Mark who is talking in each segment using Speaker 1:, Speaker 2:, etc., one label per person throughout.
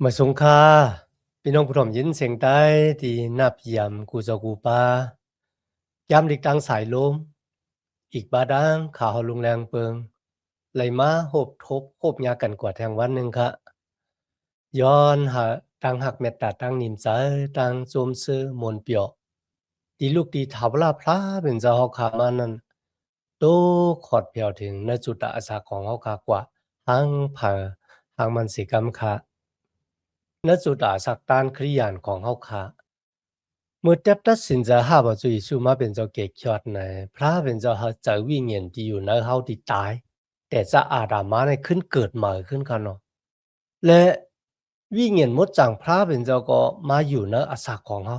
Speaker 1: เมื่อสงขลาพี่น้องผู้ถ่อมยินเสียงใต้ที่นับยำกูเจ้ากูปายามเด็กตังสายลมอีกบาดังข่าวลุงแรงเปิงไหลมาโหบทบโหบยากันกว่าแทงวันหนึ่งค่ะย้อนหาตังหักเมตตาตังนิมใจตังโจมซื้อมนเปียวตีลูกตีถาวลาพระเป็นเจ้าเฮาขามานั้นโตขอดเปียวถึงในจุดอาสาของเฮาขากว่าหังเผอหังมันสิกรรมค่ะณจุดอาศักตานคริยานของเฮาค่ะเมื่อเต็บตัดสินจะหาว่าจุยสูมาเป็นเจ้าเกศยอดในพระเป็นเจ้าเฮาใจวิญญาณที่อยู่ในเฮาที่ตายแต่จะอาดามาในขึ้นเกิดใหม่ขึ้นกันเนาะและวิญญาณมดจังพระเป็นเจ้าก็มาอยู่ในอาศักของเฮา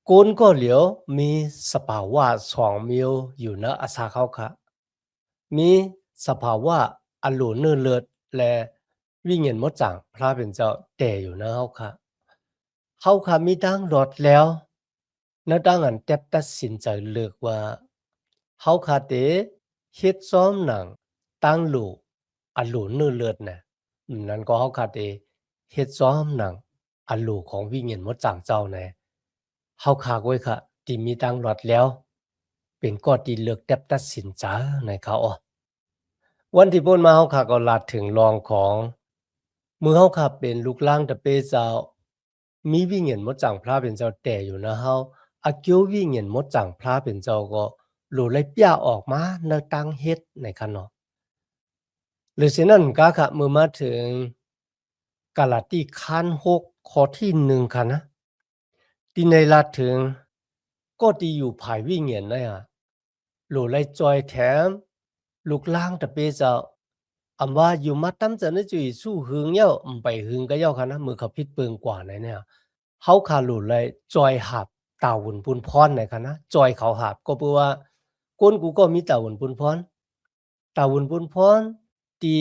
Speaker 1: โกนก็เหลียวมีสภาวะสองมิวอยู่ในอาศักเขาค่ะมีสภาวะอโลเนอเลิศและวิญญาณมดจังพระเป็นเจ้าแต่อยู่ในเฮาค่ะ เขาค่ะมีดังรอดแล้วณดังอันแตบตัดสินใจเลือกว่าเขาค่ะเตเฮ็ดซ้อมหนังตั้งลูกอันหลูเนื้อเลือดน่ะนั่นก็เขาค่ะเตเฮ็ดซ้อมหนังอันลูกของวิญญาณมดจางเจ้าแน่เขาคากไว้ค่ะที่มีดังรอดแล้วเป็นก็ที่เลือกแตบตัดสินใจในเขาอ้อวันที่พ้นมาเขาค่ะก็ลาดถึงรองของมือเขาค่ะเป็นลูกล่างตะเปเจ้า มีวิญญาณมดจังพระเป็นเจ้าแต่อยู่นะเฮาอาเกียววิญญาณมดจังพระเป็นเจ้าก็หลุเลยเปียออกมาในตังเฮ็ดในคันเนาะหรือฉะนั้นกะค่ะเมื่อมาถึงกาลาติคัน6ข้อที่1ค่ะนะที่ในลาถึงก็ที่อยู่ภายวิญญาณได้อะหลุเลยจอยแถมลูกล่างตะเปเจ้าอำว่าอยู่มาตำจะนึจุยสู้หึงเย้าไปหึงก็เย้าค่ะนะมือเขาพิดเปิงกว่าไหนเนี่ยเขาขาหลุเลยจอยหับตาวุ่นปุนพรไหนค่ะนะจอยเขาหับก็เพื่อว่าก้นกูก็มีตาวุ่นปุนพรตาวุ่นปุนพรที่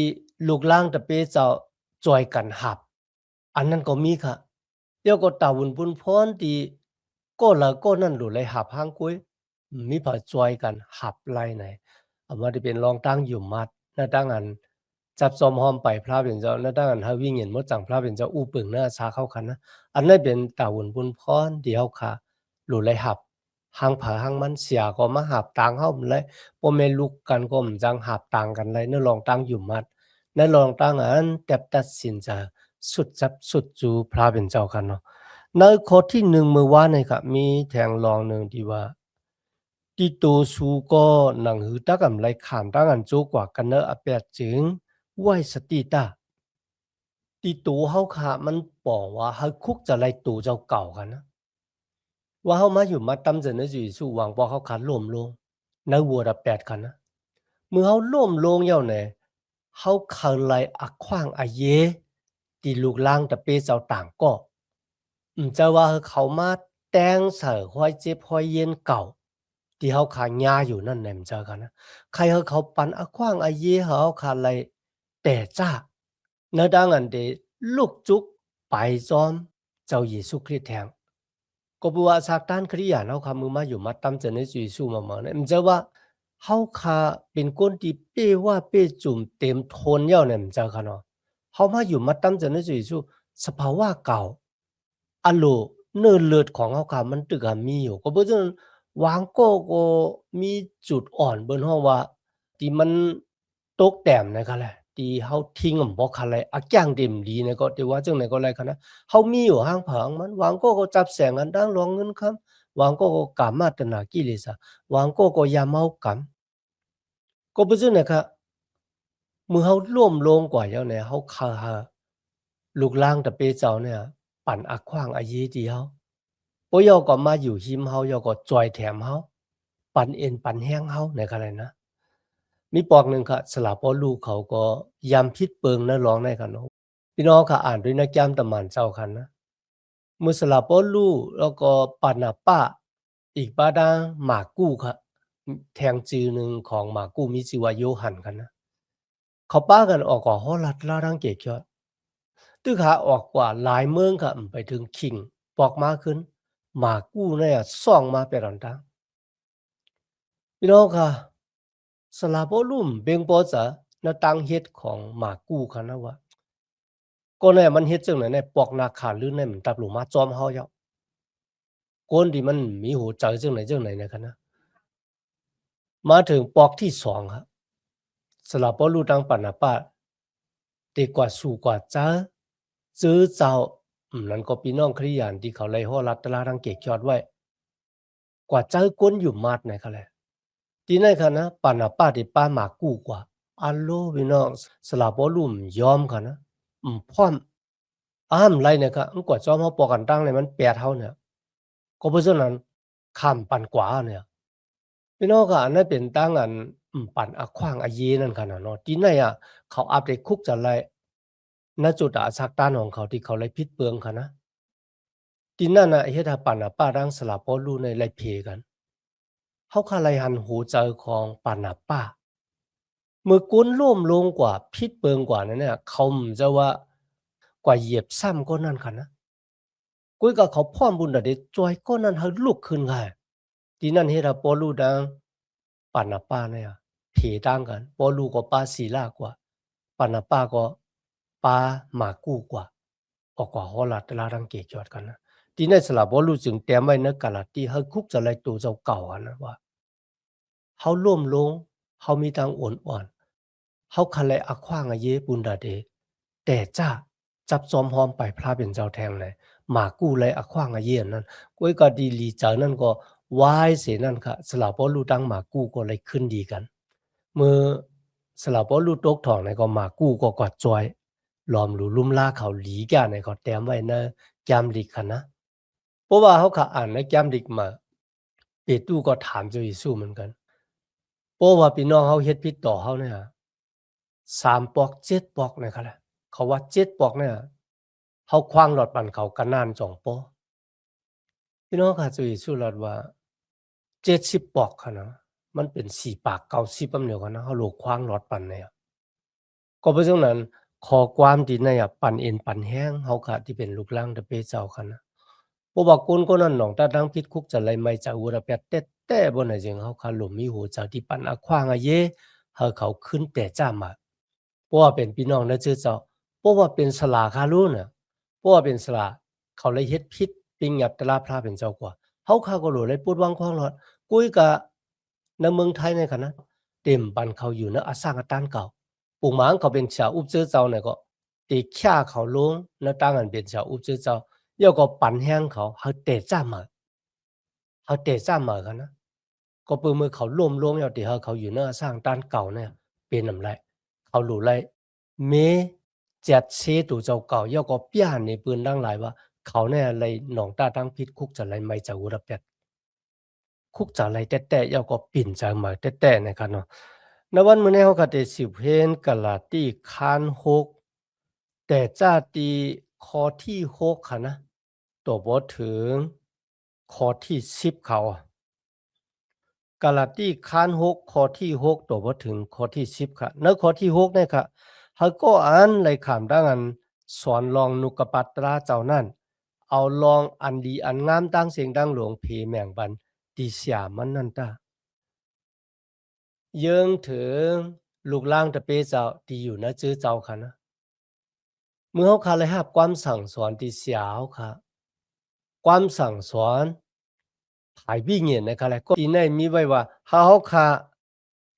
Speaker 1: ลูกล่างตะเปเจ้าจอยกันหับอันนั้นก็มีค่ะเดี๋ยวก็ตาวุ่นปุนพรที่ก็ละก็นั่นหลุเลยหับหางกุ้ยมีผาจอยกันหับไล่ไหน อาว่าที่เป็นรองตั้งอยู่มัดหน้าตั้งอันจับซอมหอมไปพระเป็นเจ้าหน้าตั้งอันฮาวิ่งเห็นมดจังพระเป็นเจ้าอู้ปึงหน้าชาเข้าคันนะอันนั้นเป็นตาวุ่นบุญพรเดียวค่ะหลุเลยหับหางผาหางมันเสียก็มาหับต่างเฮาเลยบ่แม่นลุกกันก็มจังหับต่างกันเลยเนื้อรองตั้งอยู่มัดในรองตั้งอันแตบตัดสินจะสุดจับสุดจูพระเป็นเจ้ากันเนาะในข้อที่1เมื่อวานนี่ครับมีแทงรองหนึ่งที่ว่า ที่ตัวสูก็หนังหือตากำไรขามตั้งอันโจกว่ากันเนอะอาแปดจึงไหวสติตาที่ตัวเฮาขามันบอกว่าเฮาคุกจะไล่ตัวเจ้าเก่ากันนะว่าเฮามาอยู่มาตำจะนึกอยู่สู่หวังบ่เฮาขาล้มลงในวัวดะแปดกันนะเมื่อเฮาล้มลงแล้วเนี่ยเฮาเข้าไล่อักขว้างอาเยที่ลูกล่างตะเปเจ้าต่างก็จะว่าเขามาแต่งเสอห้อยเจ็บห้อยเย็นเก่าที่เฮาขาญาอยู่นั่นแหละเจอกันนะใครเฮาเขาปันอะขว้างอะเยเฮาขาไลแต่จ้าเนื้อดังอันเดลูกจุกไปจอมเจ้าเยซูคริสต์แทงก็บัวซาตานคริยานเฮาขามือมาอยู่มาตำจะในจุยสู้มาเนี่ยมันจะว่าเฮาขาเป็นคนที่เป้ว่าเป้จุ่มเต็มทนแล้วเนี่ยมันเจอกันเนาะเฮามาอยู่มาตำจะในจุยสู้สภาวะเก่า อะโลเนิ่นเลิศของเฮาค่ะมันตึกอะมีอยู่ก็เพราะฉะนั้นวางโก้ก็มีจุดอ่อนเบิ่นเฮาว่าที่มันตกแต้มนั่นค่ะแหละที่เฮาทิ้งอะบ่คันไรอะแจ้งเต็มดีเนี่ยก็ที่ว่าจังไดก็ไรคะนะเฮามีอยู่ห้างผางมันวางโก้ก็จับแสงอันดังรองเงินคำวางโก้ก็กามาตนากิเลสวางโก้ก็ยาเมากำก็เพราะฉะนั้นค่ะเมื่อเฮาร่วมลงกว่าแล้วเนี่ยเฮาคาลูกลางตะเปเจ้าเนี่ยปั่นอะขว้างอะยีติเฮา บ่要ก็มาอยู่หิมเฮา要ก็จอยแถมเฮาปันเอ็นปันแห้งเฮาในขณะนะมีปอกหนึ่งค่ะสลาพ่อลูกเขาก็ยำพิษเปิงนะร้องในค่ะเนาะพี่น้องค่ะอ่านด้วยนะจ้ำตะหมันเจ้าคันนะมือสลาพ่อลูกแล้วก็ปานาป้าอีกป้าดาหมากกู้ค่ะแทงจือหนึ่งของหมากกู้มีชื่อว่าโยฮันกันนะเขาป้ากันออกก่อฮอลัดลาดังเกกยอดตึกหาออกกว่าหลายเมืองค่ะไปถึงคิงปอกมาขึ้นหมากกู้เนี่ยซ่องมาเป็นอันดัง พี่น้องค่ะสลาโพลุ่มเบงโปจะนาตังเฮ็ดของหมากู้ค่ะนะว่า ก็เนี่ยมันเฮ็ดจังไหนเนี่ยปอกนาขาลื่นเนี่ยมันตับหลูมาจอมเฮาเยาะก้นที่มันมีหูใจจังไหนเนี่ยคะนะมาถึงปอกที่2ครับสลับปอลูดังปานาปาดีกว่าสู่กว่าจ้าจื้อเจ้านั่นก็พี่น้องคริสเตียนที่เขาไล่ฮ้อรัฐตะลาดังเกกยอดไว้กว่าเจ้าก้นอยู่มาดไหนคะแหละที่ไหนคะนะปานาปาที่ป้าหมากู้กว่าอัลโลพี่น้องสลับปอลูยอมค่ะนะพร้อมไรเนี่ยค่ะกว่าจอมเฮาปอกันตั้งเนี่ยมัน8เท่าเนี่ยก็เพราะฉะนั้นข้ามปันกว่าเนี่ยพี่น้องก็อันนั้นเป็นตั้งอันปันอะขว้างอะเยนั่นค่ะนะเนาะที่ไหนอะเขาอัปเดตคุกจะไลณจุดอาซักต้านของเขาที่เขาไล่พิษเปลืองค่ะนะที่นั่นน่ะเฮ็ดให้ปันน่ะป้าดังสลับปอลูในไล่เพกันเฮาคาไลหันหูใจของปันน่ะป้าเมื่อกุ้นร่วมลงกว่าพิษเปิงกว่านั้นเนี่ยเขาจะว่ากว่าเหยียบซ้ำก็นั่นค่ะนะกุ้ยกับเขาพร้อมบุญดาเดจอยก็นั่นให้ลุกขึ้นค่ะที่นั่นเฮ็ดให้ปอลูดังปันน่ะป้าเนี่ยเพต่างกันปอลูก็ป้าศีลากว่าปันน่ะป้าก็ป้าหมากู้กว่าออกกว่าฮอลัดลาดังเกจอดกันนะที่นั่นสลับปอลูจึงแต้มไว้ในกาลาติให้คุกจะไล่ตัวเจ้าเก่าอะนะว่า เขาร่วมลงเขามีทางโอนอ่อนเขาคันไลอะขว้างอะเยปุนดาเดแต่จ้าจับจอมหอมไปพระเป็นเจ้าแทงเลยหมากู้ไลอะขว้างอะเยนนั้นก้วยก็ดีลีเจอนั่นก็วายเสนั่นค่ะสลาวปอลูดังหมากู้ก็เลยขึ้นดีกันเมื่อสลาวปอลูตกทองในก็หมากู้ก็กอดจอยหลอมหลูลุ่มล่าเขาหลีแก่ในก็แต้มไว้นะแกมลิกค่ะนะเพราะว่าเขาค่ะอ่านในแกมลิกมาเปตูก็ถามเจ้าเยซูเหมือนกัน เพราะว่าพี่น้องเขาเฮ็ดผิดต่อเขาเนี่ย3ปอก7ปอกเนี่ยค่ะแหละเขาว่า7ปอกเนี่ยเขาขว้างหลอดปั่นเขากะนาน2ปอพี่น้องค่ะจะสู้หลอดว่า70ปอกค่ะนะมันเป็น4ปาก90อำเหนียวกันนะเขาโลกขว้างหลอดปั่นเนี่ยก็เพราะฉะนั้นขอความที่ในปั่นเอ็นปั่นแห้งเฮาค่ะที่เป็นลูกหลางตะเปเจ้าค่ะนะเพราะว่าคนคนนั้นหนองตาดังพิษคุกจะไลไม่จะอุระแปดแต่บ่ไหนจึงเฮาค่ะหลุมมีหูเจ้าที่ปั่นอะขว้างอะเยเฮาเขาขึ้นแต่จ้ามาเพราะว่าเป็นพี่น้องนะชื่อเจ้าเพราะว่าเป็นสลาคารุน่ะเพราะว่าเป็นสลาเขาเลยเฮ็ดพิษปิงหยับตะลาพระเป็นเจ้ากว่าเฮาข้าก็รู้เลยปุดวังควางหลอดกุ้ยกะในเมืองไทยในขณะเต็มปันเขาอยู่นะอสร้างอตานเก่าปู่หมางเขาเป็นชาวอุบเจ้าเจ้าเนี่ยก็ตีข่าเขาลงนะตั้งอันเป็นชาวอุบเจ้าเจ้า要個品香เขาเขาเตะจ้ามาเขาเตะจ้ามากันนะก็เปิดมือเขาล่มลง要ตีเขาอยู่หน้าสร้างด้านเก่าเนี่ยเป็นอะไรเขาหลุไรเมจัดเชตูเจ้าเก่า要個เปี้ยนในปืนดังหลายว่าเขาเนี่ยอะไรหนองตาตั้งพิษคุกจะอะไรไม่จะอุระเปียดคุกจะอะไรแต่要個ปิ่นจะมาแต่นะครับเนาะในวันมื้อนี้เขาก็ได้สืบเห็นกะลาที่คานหกแต่จ้าตีข้อที่6ค่ะนะ ตัวบ่ถึงข้อที่10เขากาลาตีคาน6ข้อที่6ตัวบ่ถึงข้อที่10ค่ะในข้อที่6เนี่ยค่ะเขาก็อ่านเลยขามดังอันสอนลองนุกปัตตราเจ้านั้นเอาลองอันดีอันงามตั้งเสียงดังหลวงเพแม่งบันตีเสียมันนั่นตาเยิงถึงลูกล่างตะเปเจ้าที่อยู่นะจื้อเจ้าค่ะนะเมื่อเขาคาเลยรับความสั่งสอนที่เสียเฮาค่ะความสั่งสอนภายวิญญาณนะคะแหละก็ที่ในมีไว้ว่าเฮาค่ะ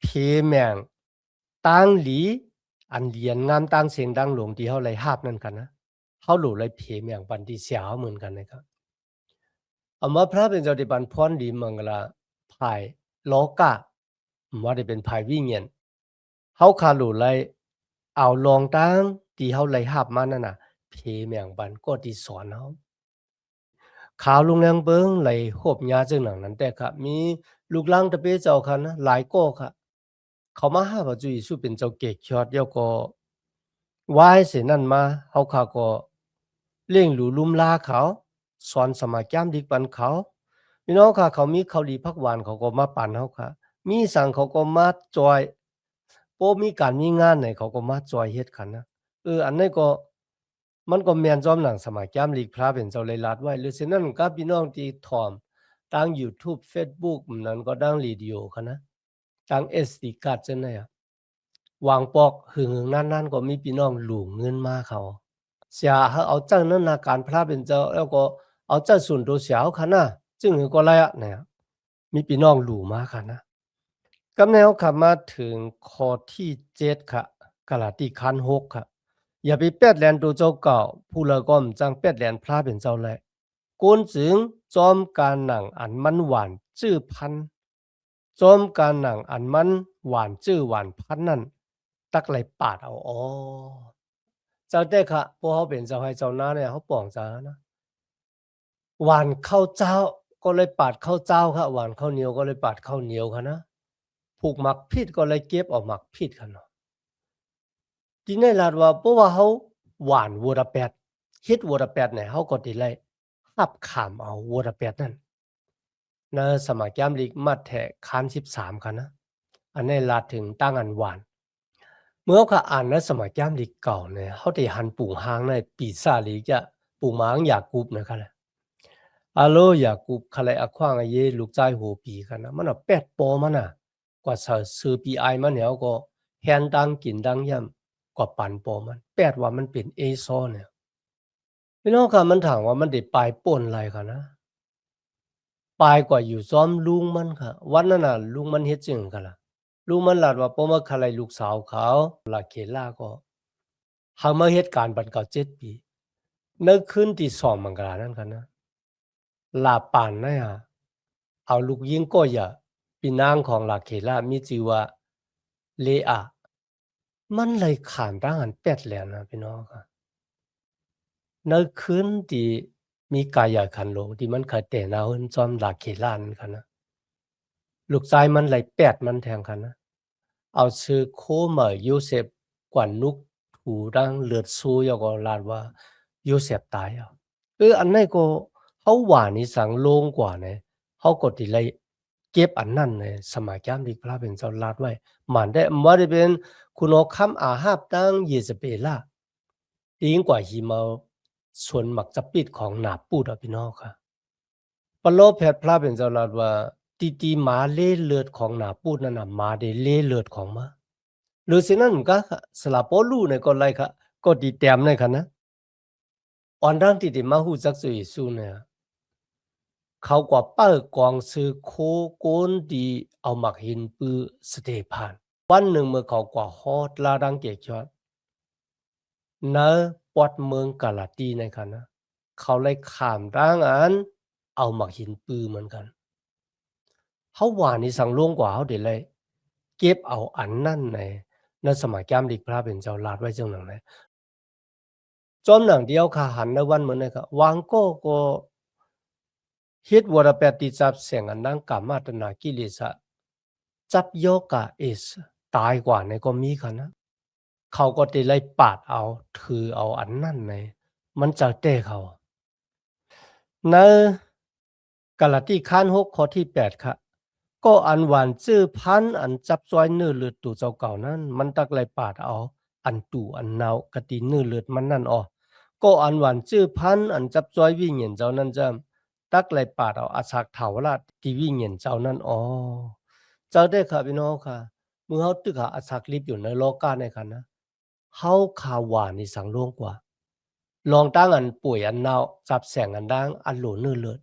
Speaker 1: เพแม่งตั้งหลีอันเรียนงามตั้งเสียงดังหลวงที่เฮาไลรับนั่นกันนะเฮาหลู่ไลเพแม่งปันที่เสียเหมือนกันนะครับอำว่าพระเป็นเจ้าที่ปันพรดีมังกลาภายโลกะว่าได้เป็นภายวิญญาณเฮาคาหลู่ไลเอาลองตั้งที่เฮาไลรับมานั่นน่ะเพแม่งปันก็ที่สอนเฮา ข่าวลุงแรงเบิงไหลโคบยาจึงหนังนั้นแต่ค่ะมีลูกหลางตะเปเจ้าค่ะนะหลายก็ค่ะเขามาหาพระเจ้าเยซูเป็นเจ้าเกกยอดแล้วก็ไหว้เสียนั่นมาเฮาค่ะก็เลี้ยงหลูลุ่มลาเขาสอนสมาแก้มดิกปันเขาพี่น้องค่ะเขามีข้าวดีผักหวานเขาก็มาปั่นเฮาค่ะมีสังเขาก็มาจอยโปมีการมีงานไหนเขาก็มาจอยเฮ็ดกันนะอันนี้ก็มันก็แม่นจอมหนังสมัยแก้มลีกพระเป็นเจ้าเลยลัดไว้หรือฉะนั้นก็พี่น้องที่ถ่อมตั้งยูทูบเฟซบุ๊กนั้นก็ดังรีดิโอค่ะนะตั้ง SD card จังได๋อะวางปอกหึงๆนั้นๆก็มีพี่น้องหลู่เงินมาเขา เสียเอาเจ้านั้นนาการพระเป็นเจ้าแล้วก็เอาเจ้าส่วนตัวเสียเอาค่ะนะจึงก็ไรอะเนี่ยมีพี่น้องหลู่มาค่ะนะกำแนวขับมาถึงข้อที่7ค่ะกาลาติคัน6ค่ะอย่าไปแปดแลนตัวเจ้าเก่าผู้ละก็มจังแปดแลนพระเป็นเจ้าแลกวนจึงจอมการหนังอันมันหวานจื้อพันจอมการหนังอันมันหวานจื้อหวานพันนั่นตักไหลปาดเอาอ๋อเจ้าได้ค่ะพวกเขาเป็นเจ้าให้เจ้าหน้าเนี่ยเขาป่องจ้านะหวานข้าวเจ้าก็เลยปาดข้าวเจ้าค่ะหวานข้าวเหนียวก็เลยปาดข้าวเหนียวค่ะนะผูกหมักพิษก็เลยเก็บออกหมักพิษค่ะเนาะที่ในลาดว่าเพราะว่าเขาหวานวัวระแปดเฮ็ดวัวระแปดเนี่ยเขาก็ติเลยหับขามเอาวัวระแปดนั่นนะสมัยแก้มลิกมัดแทะคัน13ค่ะนะอันนี้ลาดถึงตั้งอันหวานเมื่อเขาอ่านในสมัยแก้มลิกเก่าเนี่ยเขาได้หันปุ่งหางในปีศาจลิกจะปุ่งหางอยากกุบนะคะแหละอาโลอยากกุบคะเลยอควางเยลูกใจโหปีกันนะมันเอา8ปอมันน่ะกว่าซื้อปีไอมันเนี่ยก็แฮนดังกินดังย่ำกว่าปันปอมัน8ว่ามันเป็นเอซอเนี่ยพี่น้องค่ะมันถามว่ามันได้ปลายป่นอะไรค่ะนะปลายกว่าอยู่ซ้อมลุงมันค่ะวันนั้นน่ะลุงมันเฮ็ดจึงค่ะล่ะลุงมันหลาดว่าป้อมาคะเลยลูกสาวเขาลาเคล่าก็เฮามาเฮ็ดการบัดเก่า7ปีนึกขึ้นที่2มังกรานั้นค่ะนะลาปานนะอะเอาลูกยิงก็อย่าพี่นางของลาเคล่ามีชื่อว่าเลอามันเลยขามร่างอัน8แล้วนะพี่น้องค่ะ นึกขึ้นที่มีกายคันโลที่มันเคยแต่นาหนจอมหลักเขลานคันนะลูกชายมันไหล8มันแทงคันนะเอาชื่อโคมาโยเซฟกว่านุกถูดังเลือดซูยก็ลาดว่าโยเซฟตายอ่ะอันนั้นก็เขาว่านี่สังโลงกว่าเนี่ยเขาก็ติเลยเก็บอันนั้นเนี่ยสมัยแก้มดีพระเป็นเจ้าลาดไว้มันได้ว่าได้เป็นคุณเอาคำอาหาบตั้ง20 ปีละยิ่งกว่าหิมาส่วนหมักจะปิดของหนาปูดอ่ะพี่น้องค่ะปโลแพทย์พระเป็นเจ้าลาดว่าตีหมาเล่เลือดของหนาปูดนั่นน่ะหมาได้เล่เลือดของมาหรือสินั้นก็สลับปอลูในก็ไรค่ะก็ดีแต้มในค่ะนะอ่อนร่างที่มาหูจักสุยสู้เนี่ยเขากว่าเป้ากองซื้อโคโกนดีเอาหมักหินปือสเตพานวันหนึ่งเมื่อเขากว่าฮอดลาดังเกียจอดเนปอดเมืองกาลาตีในค่ะนะเขาเลยขามร่างอันเอาหมักหินปือเหมือนกันเขาว่านี่สังลวงกว่าเขาเดี๋ยวเลยเก็บเอาอันนั่นในสมัยแก้มดิกพระเป็นเจ้าลาดไว้จังหนังเลยจอมหนังเดียวค่ะหันในวันเหมือนเลยค่ะวางก็ฮิตวรแปติจับเสียงอันนั้นกามาตนากิเลสะจับโยกาเอสตายกว่าในก็มีค่ะนะเขาก็ติเลยปาดเอาถือเอาอันนั่นในมันจะเต้เขาในกาลาติคัน6ข้อที่8ค่ะก็อันหวานจื้อพันอันจับจ้อยเนื้อเลือดตู่เจ้าเก่านั้นมันตักเลยปาดเอาอันตู่อันนาวกะติเนื้อเลือดมันนั่นออก็อันหวานจื้อพันอันจับจ้อยวิญญาณเจ้านั้นจำตักเลยปาดเอาอาสากเถาละที่วิญญาณเจ้านั้นอ๋อเจ้าได้ค่ะพี่น้องค่ะเมื่อเฮาตึกหาอาสากลิบอยู่ในโลกาในคันนะเฮาข่าวหวานนี่สังโลงกว่าลองตั้งอันป่วยอันนาวจับแสงอันดังอันโหลเนื้อเลือด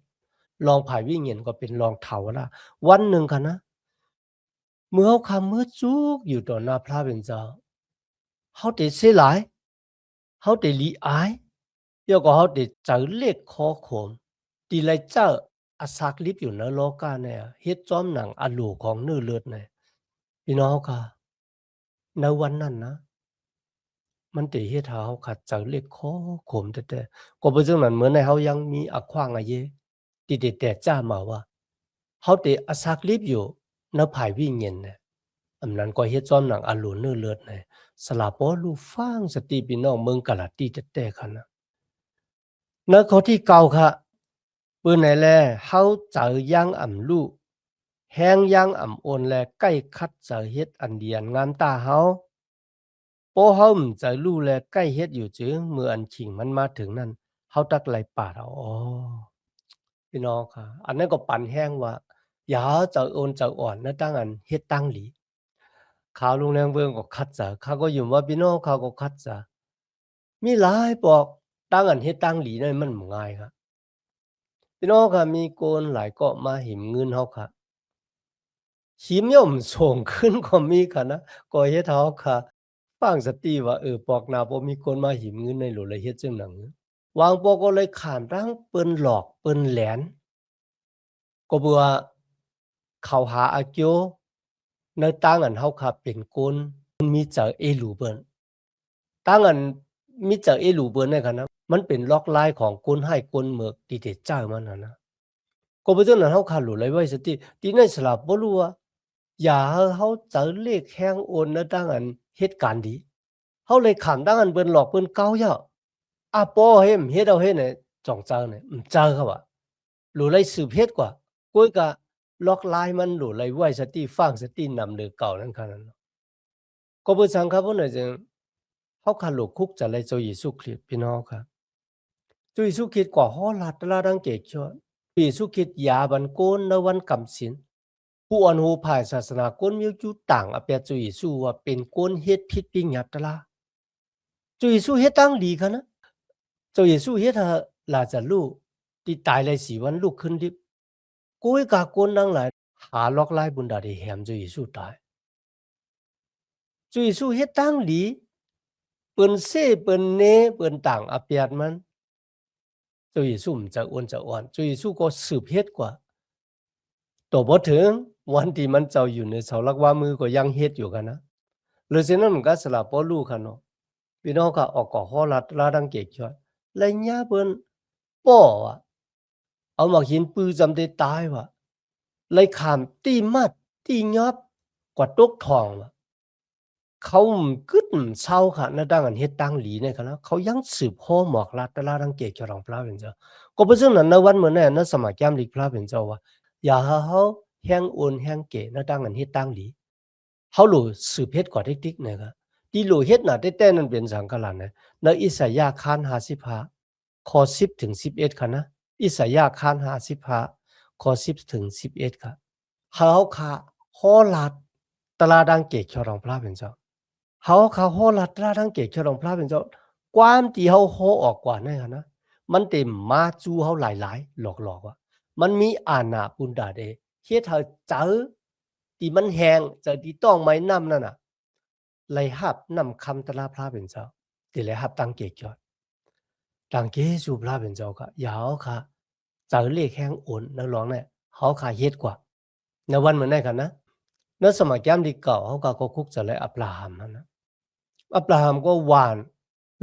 Speaker 1: ลองผายวิญญาณก็เป็นลองเถาละวันหนึ่งค่ะนะ เมื่อเขาคำเมื่อจุกอยู่ต่อหน้าพระเป็นเจ้าเขาได้เสียหลายเขาได้ลีอายแล้วก็เขาได้เจอเล็กคอขมตีไรเจ้าอาศักลิบอยู่ในโลกาเนี่ยเฮ็ดจอมหนังอลูของเนื้อเลือดเนี่ยพี่น้องค่ะในวันนั้นนะมันได้เฮ็ดให้เขาขัดเจอเล็กคอขมแต่ก็บ่จังนั้นเหมือนในเขายังมีอขวางอะเยที่ได้แต่จ้ามาว่าเขาได้อาศักลิบอยู่ในภายวิญญาณเนี่ย อำนั้นก็เฮ็ดจอมหนังอันหลูเนื้อเลือดในสลาปอลูฟังสติพี่น้องเมืองกะลาตีแต่ๆคันนะในข้อที่เก้าค่ะปืนไหนแลเฮาเจอย่างอำลูแห้งย่างอำโอนแลใกล้คัดเจอเฮ็ดอันเดียนงามตาเฮาโปเฮาเจอลูแลใกล้เฮ็ดอยู่จึงเมื่ออันขิงมันมาถึงนั้นเฮาตักไหลปาดเอาอ๋อพี่น้องค่ะอันนั้นก็ปันแห้งว่าอย่าเจอโอนเจออ่อนนะตั้งอันเฮ็ดตั้งหลี ข่าวโรงแรมเวิงก็คัดจ้ะเขาก็อยู่ว่าพี่น้องเขาก็คัดจ้ะ มีหลายปอกตั้งอันเฮ็ดตั้งหลีนั่นมันบ่ง่ายครับพี่น้องค่ะมีโกนหลายเกาะมาหิมเงินเฮาค่ะหิมย่อมส่งขึ้นก็มีค่ะนะก็เฮ็ดเฮาค่ะตั้งสติว่าปอกหน้าบ่มีคนมาหิมเงินในโหลเลยเฮ็ดจังหนังวางปอก็เลยขานตั้งเปิ้นหลอกเปิ้นแหลนก็เบื่อเข้าหาอาเกียวในตั้งอันเฮาค่ะเป็นคนมีเจอเอหลูเปิ้นตั้งอันมีเจอเอหลูเปิ้นเนี่ยค่ะนะมันเป็นล็อกลายของคนให้คนเหมือกที่เดเจ้ามันน่ะนะ ก็บ่จังนั้นเฮาขาดหลุดเลยไว้สติที่ในสลับบ่รู้ว่าอย่าให้เฮาเจอเลขแฮงโอนในดังอันเหตุการณ์ดีเฮาเลยขำดังอันเปิ้นหลอกเปิ้นเก่าย้ออะปอเฮ็มเฮ็ดเอาเฮ็ดเนี่ยจ่องเจอเนี่ยเจอครับว่าหลุดเลยสืบเฮ็ดกว่ากุ้ยก็ล็อกลายมันหลุดเลยไว้สติฟังสตินำเด้อเก่านั้นขนาดนั้นก็บ่ซังครับบ่น่ะจังเฮาขาดหลุดคุกจะเลยเจ้าเยซูคริสต์พี่น้องครับเจ้าเยซูคริสต์กว่าฮอลัดตะลาดังเกกจ้อเยซูคริสต์ยาบันโกนในวันกำศีล ผู้อ่อนหูภายศาสนากนมิวจูต่างอเปียจุยสู้ว่าเป็นกนเฮ็ดผิดปิงหยับตะลาจุยสู้เฮ็ดตั้งดีคะนะจุยสู้เฮ็ดลาจะลูกที่ตายเลย4วันลูกขึ้นดิกุยกากนดังหลายหาลอกลายบุญดาดีแหมจุยสู้ตายจุยสู้เฮ็ดตั้งดีเปิ้นเซเปิ้นเนเปิ้นต่างอเปียดมันจุยสู้มันจะอ้วนจะอ่อนจุยสู้ก็สืบเฮ็ดกว่าตัวบ่ถึงวันที่มันเจ้าอยู่ในเสาหลักว่ามือก็ยังเฮ็ดอยู่กันนะหรือฉะนั้นมันก็สลับบ่รู้ค่ะเนาะพี่น้องก็ออกก็ฮอลัดลาดังเกกจ้อยและญาเปิ้นป้ออะเอามาหินปือจำได้ตายว่ะเลยขามตีมัดตียอบกว่าตกทองว่ะเขากึดเศร้าค่ะนะดังอันเฮ็ดตังหลีเนี่ยค่ะนะเขายังสืบข้อหมอกลัดตะลาดังเกกจรองพระเป็นเจ้าก็เพราะฉะนั้นในวันมื้อนั้นนะสมัยแก้มลิกพระเป็นเจ้าว่าอย่าหาเฮาแฮงโอนแฮงเกนะดังอันเฮ็ดตังหลี เขาหลู่สืบเฮ็ดกว่าติ๊กๆเนี่ยครับที่หลู่เฮ็ดน่ะแต่ๆนั้นเป็นสังกะลันนะในอิสยาห์คาน55ข้อ10ถึง11ค่ะนะอิสยาห์คาน55ข้อ10ถึง11ค่ะเขาค่ะฮอลัดตราดังเกกชอรองพระเป็นเจ้าเขาค่ะฮอลัดตราดังเกกชอรองพระเป็นเจ้าความที่เฮาฮอออกกว่านั่นค่ะนะมันเต็มมาจูเฮาหลายๆหลอกๆว่ามันมีอานาปุนดาเดเฮ็ดให้เจอที่มันแหงเจอที่ต้องไม้นำนั่นน่ะไหลหับนำคำตะลาพระเป็นเจ้าที่ไหลหับตังเกกยอดตังเกสู่พระเป็นเจ้าค่ะยาวค่ะเจอเลขแหงโอนนักร้องเนี่ยเขาค่ะเฮ็ดกว่าในวันเหมือนได้กันนะในสมัยแก้มที่เก่าเขาก็คุกจะเลยอับราฮัมนะอับราฮัมก็หวาน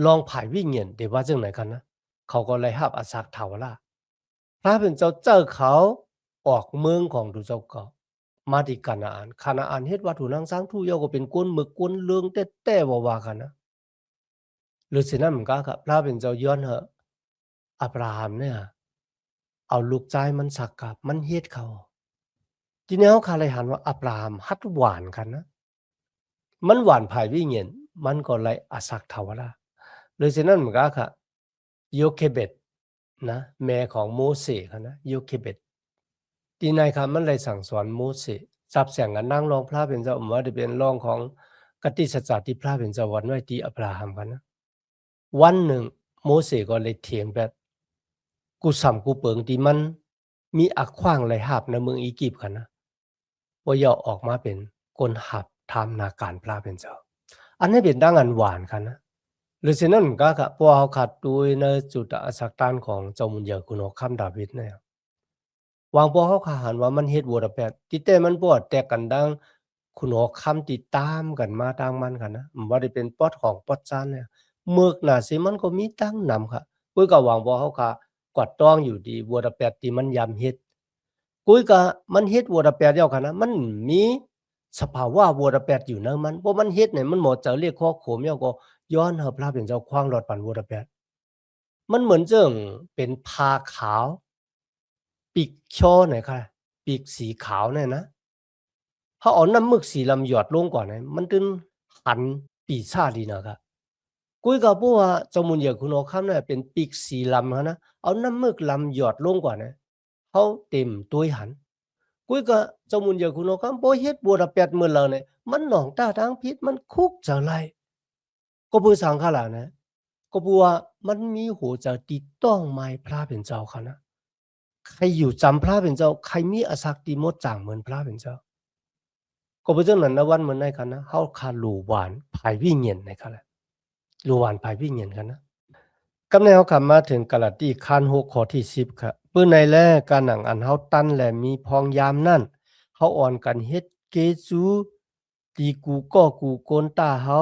Speaker 1: ลองผายวิ่งเงียนเดี๋ยวว่าจังไหนกันนะเขาก็เลยหับอาศักเถาวราพระเป็นเจ้าเจอเขาออกเมืองของดูเจ้าเก่ามาที่คานาอันเฮ็ดวัตถุนางสร้างทุเยาก็เป็นก้นหมึกก้นเลืองแต่ว่ากันนะหรือสินั้นมันก็ครับพระเป็นเจ้าย้อนเหอะอับราฮัมเนี่ยเอาลูกชายมันสักกับมันเฮ็ดเขาทีนี้เขาคาเลยหันว่าอับราฮัมฮัดหวานกันนะมันหวานภายวิเงียนมันก็เลยอาศักเถาวราหรือฉะนั้นมันก็ค่ะโยเคเบตนะแม่ของโมเสสค่ะนะโยเคเบตที่นายครับมันเลยสั่งสอนโมเสสจับแสงกันนั่งรองพระเป็นเจ้าว่าจะเป็นรองของกติสัจจะที่พระเป็นเจ้าวันไว้ที่อับราฮัมกันนะวันหนึ่งโมเสสก็เลยเถียงแบบกูสำกูเปิงที่มันมีอักขว้างเลยหาบในเมืองอียิปต์กันนะว่าอย่าออกมาเป็นคนหับทำนาการพระเป็นเจ้าอันนี้เป็นดังอันหวานกันนะหรือฉะนั้นก็ค่ะพวกเขาขัดด้วยในจุดอัศจรรย์ของเจ้ามุนเยคุณอคัมดาวิดเนี่ยวางพวกเขาขาหันว่ามันเฮ็ดวัวแปดที่แต่มันปวดแตกกันดังคุณอคัมติดตามกันมาตางมันกันนะว่าได้เป็นปอดของปอดจานเนี่ยเมือกน่ะสิมันก็มีตั้งนำค่ะกุ้ยก็วางพวกเขาขากวดต้องอยู่ดีวัวแปดที่มันยำเฮ็ดกุ้ยก็มันเฮ็ดวัวแปดเดียวกันนะมันมีสภาวะวัวแปดอยู่นะมันเพราะมันเฮ็ดเนี่ยมันหมดจะเรียกข้อโขมเยาก็ย้อนเฮาพระเป็นเจ้าควางหลอดปันวัวแปดมันเหมือนเจิงเป็นผ้าขาวปีกช่อเนี่ยค่ะปีกสีขาวเนี่ยนะเขาเอาน้ำมึกสีลำหยอดลงก่อนเนี่ยมันถึงหันปีชาดีนะครับกุ้ยกับพวกว่าเจ้ามุนเหยคุณอคัมเนี่ยเป็นปีกสีลำนะเอาน้ำมึกลำหยอดลงก่อนเนี่ยเขาเต็มตัวหันกุ้ยกับเจ้ามุนเหยคุณอคัมโบเฮ็ดบัวระเปียดมือเราเนี่ยมันหนองตาทางพิษมันคุกจะไรก็เพื่อสังขารนะ ก็บัวมันมีหัวใจติดต้องไม้พระเป็นเจ้าค่ะนะใครอยู่จำพระเป็นเจ้าใครมีอศักดิมดจางเหมือนพระเป็นเจ้าก็เป็นเจ้านั้นนะวันเหมือนในค่ะนะเฮาคาลูหวานภายวิญญาณในค่ะแหละลูหวานภายวิญญาณค่ะนะกำในเฮากลับมาถึงกะลัดที่คัน6ข้อที่10ครับเปื้อในแลการหนังอันเฮาตันและมีพองยามนั้นเฮาอ่อนกันเฮ็ดเกจูตีกูก็กูโกนตาเฮา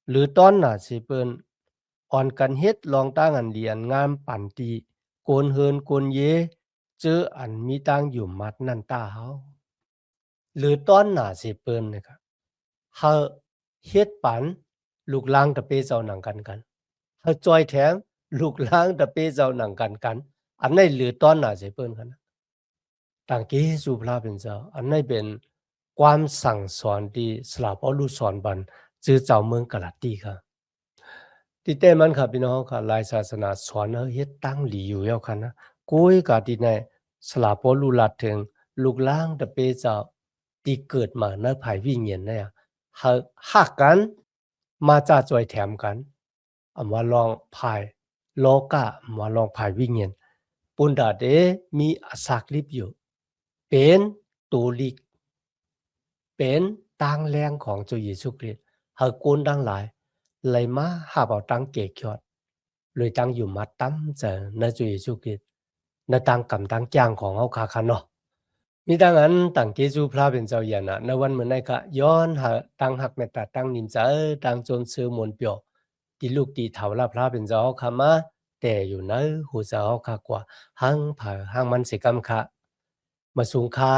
Speaker 1: หรือตอนน่ะสิเปิ้นอ่อนกันเฮ็ดลองตั้งอันเดียนงามปั่นตีโกนเฮินโกนเยเจออันมีตั้งอยู่มัดนั่นตาเฮาหรือตอนน่ะสิเปิ้นนะครับเฮาเฮ็ดปันลูกลางตะเปเจ้าหนังกันเฮาจอยแถมลูกลางตะเปเจ้าหนังกันอันไหนหรือตอนน่ะสิเปิ้นคั่นน่ะต่างเกสู่พระเป็นเจ้าอันไหนเป็นความสั่งสอนที่สลาเปาโลสอนบันจือเจ้าเมืองกะลัดตีครับที่แต่มันครับพี่น้องค่ะหลายศาสนาสอนเฮ็ดตั้งหลีอยู่แล้วคั่นนะโกยกะที่ในสลาเปาโลลัดถึงลูกลางตะเปเจ้าที่เกิดมาในภายวิญญาณเนี่ยฮักกันมาจาจอยแถมกันอำว่าลองภายโลกะอำว่าลองภายวิญญาณปุณดาเดมีอสักลิบอยู่เป็นตัวลิกเป็นตางแรงของเจ้าเยซูคริสต์เฮาโกนดังหลายเลยมาหาเอาตังเกะยอดเลยตังอยู่มาตั้มเจอในเจ้าเยซูคริสต์ในตังกำตังจ้างของเฮาคาคันเนาะมีดังนั้นตั้งเกจูพระเป็นเจ้าอย่างน่ะในวันเหมือนในกะย้อนหาตั้งหักเมตตาตั้งนินจาตั้งจนซื้อมนต์เปียวที่ลูกที่เฒ่าละพระเป็นเจ้าคามาแต่อยู่ในหูเจ้าคากว่าหังผาหังมันสิกรรมคะมาสูงค่า